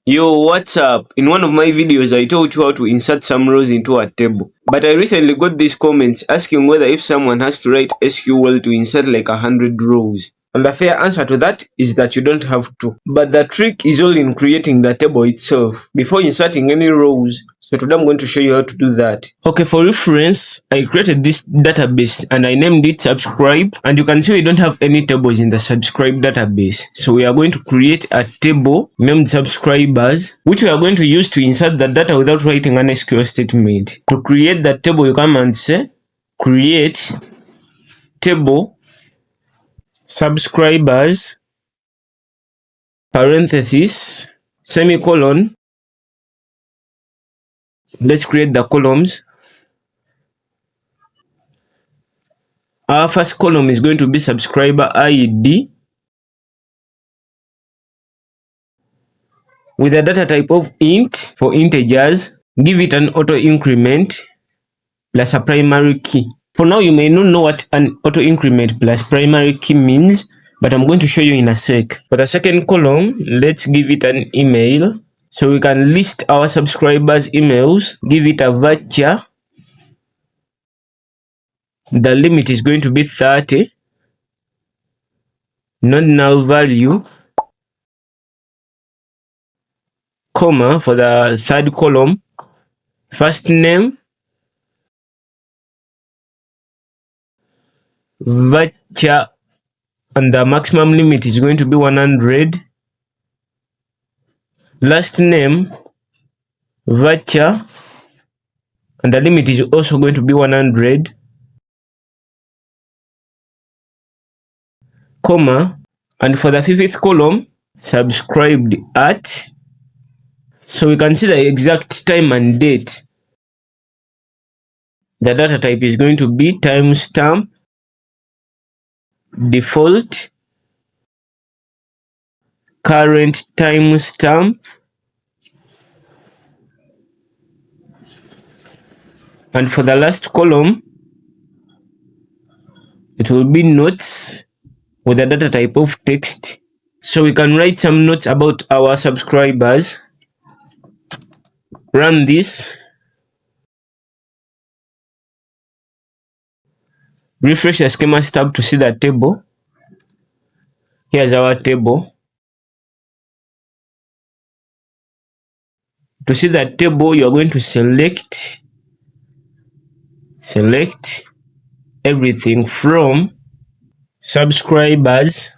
Yo, what's up? In one of my videos, I told you how to insert some rows into a table. But I recently got these comments asking whether if someone has to write SQL to insert like 100 rows. And the fair answer to that is that you don't have to. But the trick is all in creating the table itself before inserting any rows. So today I'm going to show you how to do that. Okay, for reference, I created this database and I named it subscribe. And you can see we don't have any tables in the subscribe database. So we are going to create a table named subscribers, which we are going to use to insert the data without writing an SQL statement. To create that table, you come and say create table subscribers parenthesis semicolon. Let's create the columns. Our first column is going to be subscriber ID with a data type of int for integers. Give it an auto increment plus a primary key. For now, you may not know what an auto increment plus primary key means, but I'm going to show you in a sec. For the second column, let's give it an email. So we can list our subscribers' emails, give it a varchar. The limit is going to be 30. Not null value, comma for the third column, first name, varchar, and the maximum limit is going to be 100. Last name, varchar, and the limit is also going to be 100, comma, and for the fifth column, subscribed at. So we can see the exact time and date. The data type is going to be timestamp, default, current timestamp, and for the last column, it will be notes with a data type of text. So we can write some notes about our subscribers. Run this. Refresh the schemas tab to see the table. Here's our table. To see the table, you are going to select everything from subscribers.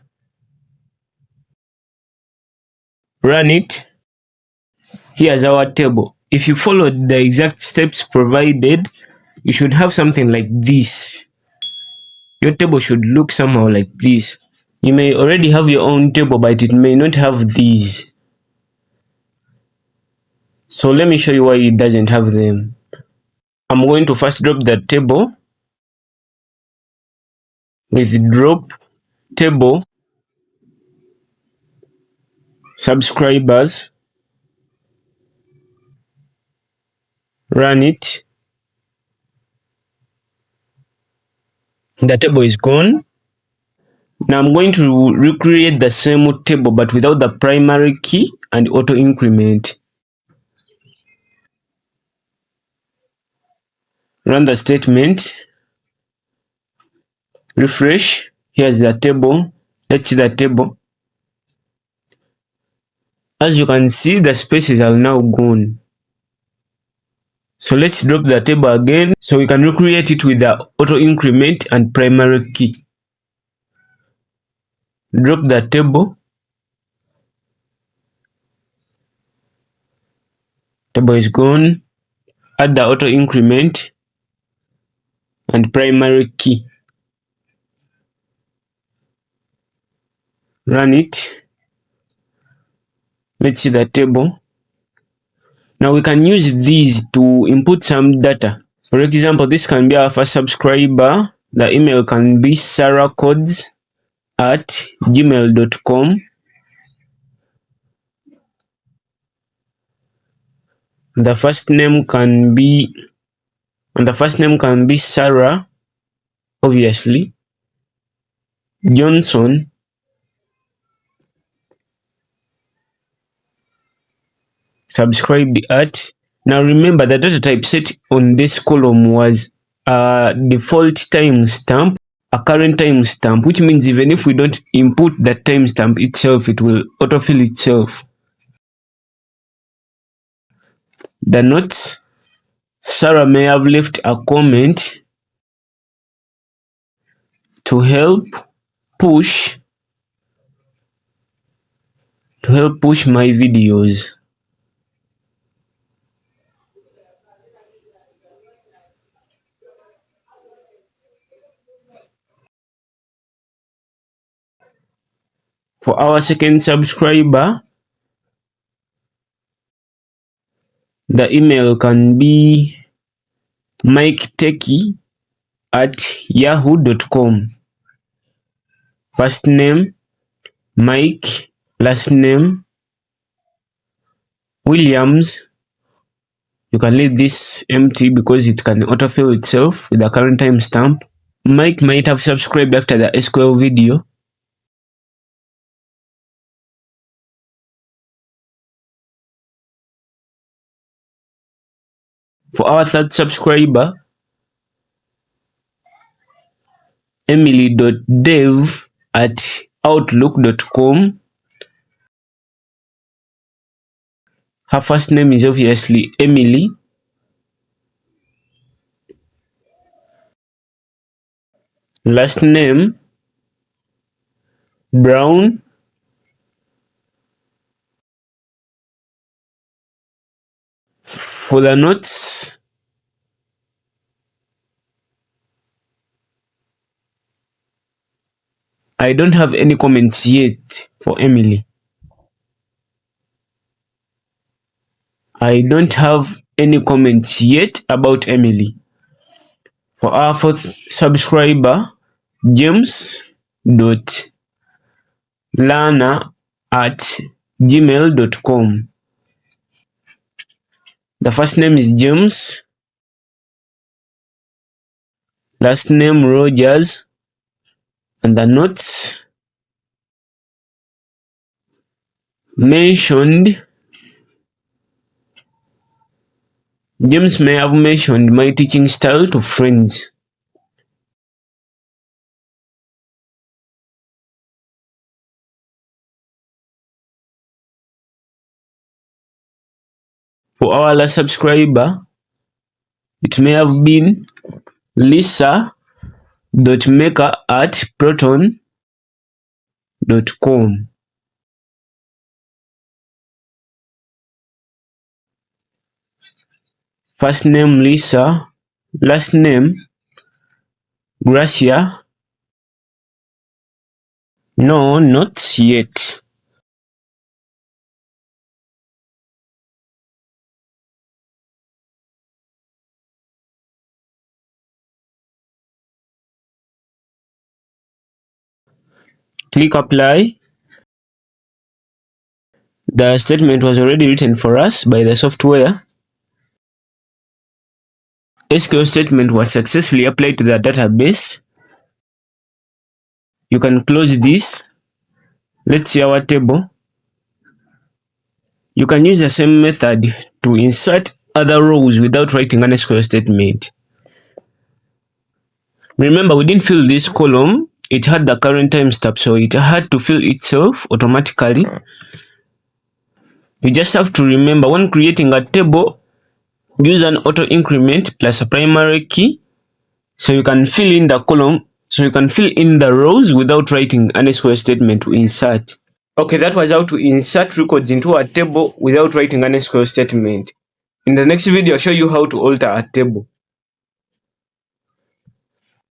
Run it. Here's our table. If you followed the exact steps provided, you should have something like this. Your table should look somehow like this. You may already have your own table, but it may not have these. So let me show you why it doesn't have them. I'm going to first drop the table with drop table subscribers. Run it. The table is gone. Now I'm going to recreate the same table but without the primary key and auto increment. Run the statement. Refresh. Here's the table. Let's see the table. As you can see, the spaces are now gone. So let's drop the table again so we can recreate it with the auto increment and primary key. Drop the table. Table is gone. Add the auto increment and primary key. Run it. Let's see the table. Now we can use these to input some data. For example, this can be our first subscriber. The email can be sarahcodes@gmail.com. The first name can be Sarah, obviously. Johnson. subscribed at. Now remember the data type set on this column was a default timestamp, a current timestamp, which means even if we don't input the timestamp itself, it will autofill itself. The notes: Sarah may have left a comment to help push my videos. For our second subscriber, the email can be miketechie@yahoo.com. First name Mike, last name Williams. You can leave this empty because it can autofill itself with the current timestamp. Mike might have subscribed after the SQL video. For our third subscriber, emily.dev@outlook.com. Her first name is obviously Emily. Last name Brown. For the notes, I don't have any comments yet for Emily. I don't have any comments yet about Emily. For our fourth subscriber, james.lana@gmail.com. The first name is James, last name Rogers, and the notes mentioned. James may have mentioned my teaching style to friends. For our last subscriber, it may have been lisa.maker@proton.com. First name Lisa, last name Gracia. No, not yet. Click apply. The statement was already written for us by the software. SQL statement was successfully applied to the database. You can close this. Let's see our table. You can use the same method to insert other rows without writing an SQL statement. Remember, we didn't fill this column. It had the current timestamp, so it had to fill itself automatically. You just have to remember, when creating a table, use an auto increment plus a primary key, so you can fill in the column, so you can fill in the rows without writing an SQL statement to insert. Okay, that was how to insert records into a table without writing an SQL statement. In the next video, I'll show you how to alter a table.